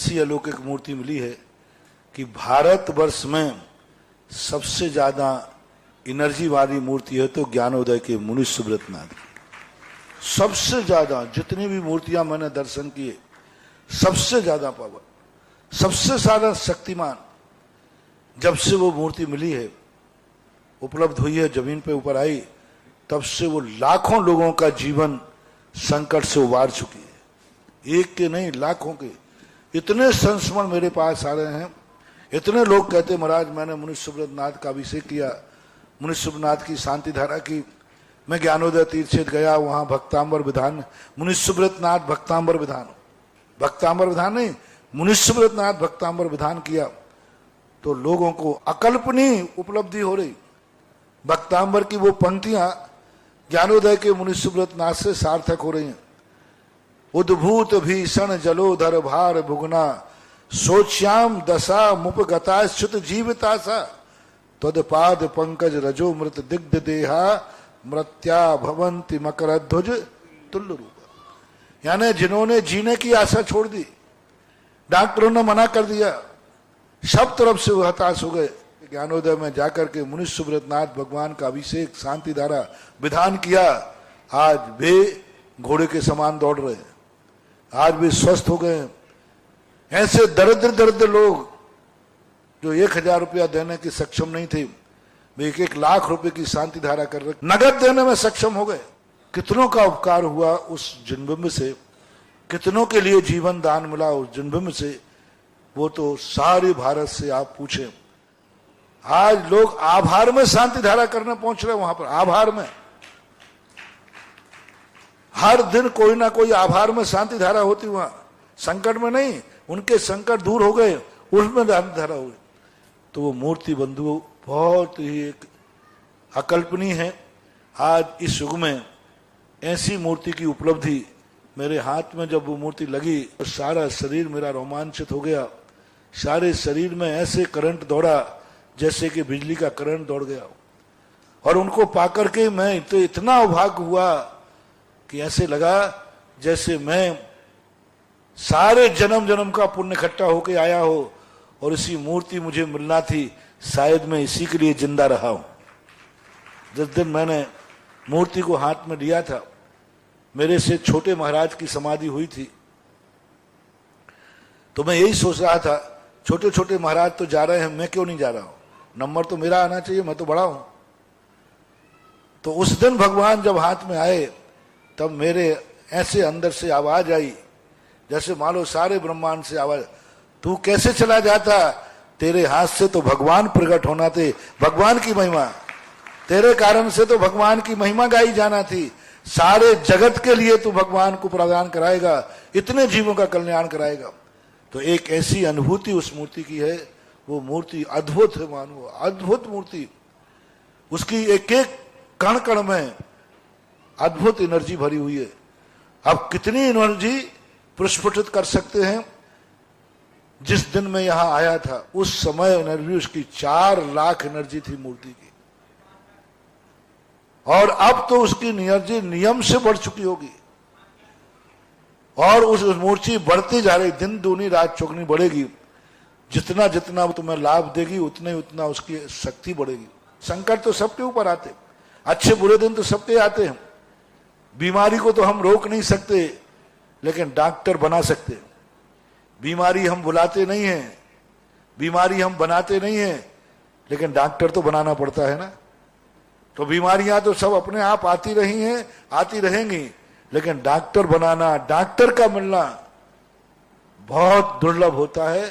ऐसी अलौकिक मूर्ति मिली है कि भारतवर्ष में सबसे ज्यादा एनर्जी वाली मूर्ति है तो ज्ञानोदय के मुनि सुब्रतनाथ की। सबसे ज्यादा जितनी भी मूर्तियां मैंने दर्शन किए, सबसे ज्यादा पावर, सबसे ज्यादा शक्तिमान जब से वो मूर्ति मिली है, उपलब्ध हुई है, जमीन पे ऊपर आई, तब से वो लाखों लोगों का जीवन संकट से उबार चुकी है। एक के नहीं, लाखों के। इतने संस्मरण मेरे पास आ रहे हैं, इतने लोग कहते महाराज मैंने मुनि सुब्रतनाथ का अभिषेक किया, मुनि सुब्रतनाथ की शांति धारा की, मैं ज्ञानोदय तीर्थ क्षेत्र गया, वहां भक्तांबर विधान, मुनि सुब्रतनाथ भक्तांबर विधान, भक्तांबर विधान नहीं, मुनि सुब्रतनाथ भक्तांबर विधान किया, तो लोगों को अकल्पनीय उपलब्धि हो रही। भक्तांबर की वो पंक्तियां ज्ञानोदय के मुनि सुब्रतनाथ से सार्थक हो रही हैं। उद्भूत भीषण जलोधर भार भुगना, सोच्याम दशा मुपगता च्युत जीवितासा, तदपाद पंकज रजो मृत दिग्ध देहा, मृत्या भवंति मकर ध्वज तुल्य रूप। यानी जिन्होंने जीने की आशा छोड़ दी, डॉक्टरों ने मना कर दिया, सब तरफ से वो हताश हो गए, ज्ञानोदय में जाकर के मुनि सुब्रतनाथ भगवान का अभिषेक शांति धारा विधान किया, आज वे घोड़े के समान दौड़ रहे हैं, आज वे स्वस्थ हो गए हैं। ऐसे दरिद्र दरिद्र लोग जो 1000 रुपया देने के सक्षम नहीं थे, वे 1-1 लाख रुपए की शांति धारा कर रहे, नगद देने में सक्षम हो गए। कितनों का उपकार हुआ उस जन्मभूमि से, कितनों के लिए जीवन दान मिला उस जन्मभूमि से, वो तो सारे भारत से आप पूछें। आज लोग आभार में शांति धारा करने पहुंच रहे, वहां पर आभार में हर दिन कोई ना कोई आभार में शांति धारा होती, वहां संकट में नहीं, उनके संकट दूर हो गए, उसमें शांति धारा हो गई। तो वो मूर्ति बंधु बहुत ही एक अकल्पनीय है। आज इस युग में ऐसी मूर्ति की उपलब्धि मेरे हाथ में जब वो मूर्ति लगी तो सारा शरीर मेरा रोमांचित हो गया, सारे शरीर में ऐसे करंट दौड़ा जैसे कि बिजली का करंट दौड़ गया। और उनको पाकर के मैं तो इतना अभाग हुआ कि ऐसे लगा जैसे मैं सारे जन्म जन्म का पुण्य इकट्ठा होके आया हो और इसी मूर्ति मुझे मिलना थी, शायद मैं इसी के लिए जिंदा रहा हूं। जिस दिन मैंने मूर्ति को हाथ में लिया था, मेरे से छोटे महाराज की समाधि हुई थी, तो मैं यही सोच रहा था छोटे छोटे महाराज तो जा रहे हैं, मैं क्यों नहीं जा रहा हूं, नंबर तो मेरा आना चाहिए, मैं तो बड़ा हूं। तो उस दिन भगवान जब हाथ में आए तब मेरे ऐसे अंदर से आवाज आई जैसे मानो सारे ब्रह्मांड से आवाज, तू कैसे चला जाता, तेरे हाथ से तो भगवान प्रकट होना थे, भगवान की महिमा, तेरे कारण से तो भगवान की महिमा गाई जाना थी, सारे जगत के लिए तू भगवान को प्रदान कराएगा, इतने जीवों का कल्याण कराएगा। तो एक ऐसी अनुभूति उस मूर्ति की है, वो मूर्ति अद्भुत है, मानो अद्भुत मूर्ति, उसकी एक एक कण कण में अद्भुत एनर्जी भरी हुई है। अब कितनी एनर्जी प्रस्फुटित कर सकते हैं। जिस दिन मैं यहां आया था उस समय एनर्जी उसकी 4 लाख एनर्जी थी मूर्ति की, और अब तो उसकी एनर्जी नियम से बढ़ चुकी होगी, और उस मूर्ति बढ़ती जा रही, दिन दूनी रात चौगनी बढ़ेगी, जितना जितना तुम्हें लाभ देगी उतने उतना उसकी शक्ति बढ़ेगी। संकट तो सबके ऊपर आते, अच्छे बुरे दिन तो सबके आते हैं, बीमारी को तो हम रोक नहीं सकते लेकिन डॉक्टर बना सकते हैं। बीमारी हम बुलाते नहीं हैं, बीमारी हम बनाते नहीं हैं, लेकिन डॉक्टर तो बनाना पड़ता है ना। तो बीमारियां तो सब अपने आप आती रही हैं, आती रहेंगी, लेकिन डॉक्टर बनाना, डॉक्टर का मिलना बहुत दुर्लभ होता है।